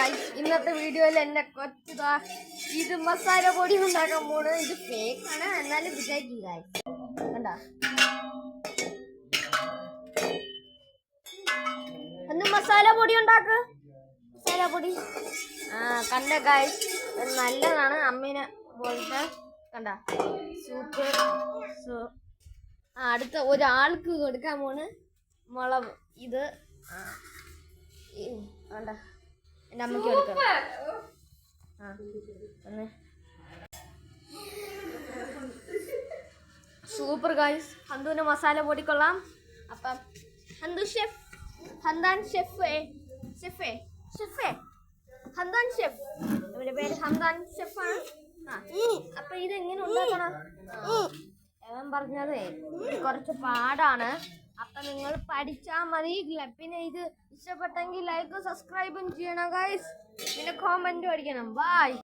Guys, ഇന്നത്തെ വീഡിയോയിൽ എന്നെ കൊച്ചുതാ ഇത് മസാല പൊടി ഉണ്ടാക്കാൻ പോണ്. ഇത് ഫേക്ക് ആണ്, എന്നാലും വിചാരിക്കും ഗൈസ്. കണ്ടാ ഒന്ന് മസാല പൊടി ഉണ്ടാക്ക്. മസാല പൊടി കണ്ട ഗൈസ്, നല്ലതാണ്. അമ്മീനെ പോലത്തെ കണ്ട സൂപ്പർ. അടുത്ത ഒരാൾക്ക് കൊടുക്കാൻ പോണ് മുളക്. ഇത് വേണ്ട, എൻ്റെ അമ്മയ്ക്ക് കൊടുക്കാം. സൂപ്പർ ഗൈസ്, ഹന്തുവിന് മസാല പൊടി കൊള്ളാം. അപ്പം ഹന്തു ഷെഫ്, ഹന്താൻ ഷെഫ്, ഷെഫേ ഷെഫേ ഹന്താൻ ഷെഫ്, അവരുടെ പേര് ഹന്താൻ ഷെഫാണ്. അപ്പൊ ഇത് എങ്ങനെ ഉണ്ടാക്കണം? അവൻ പറഞ്ഞതേ കുറച്ച് പാടാണ്. അപ്പൊ നിങ്ങൾ പഠിച്ചാൽ മതി. പിന്നെ ഇത് ഇഷ്ടപ്പെട്ടെങ്കിൽ ലൈക്ക് സബ്സ്ക്രൈബും ചെയ്യണം ഗൈസ്. പിന്നെ കോമന്റും അടിക്കണം. ബൈ.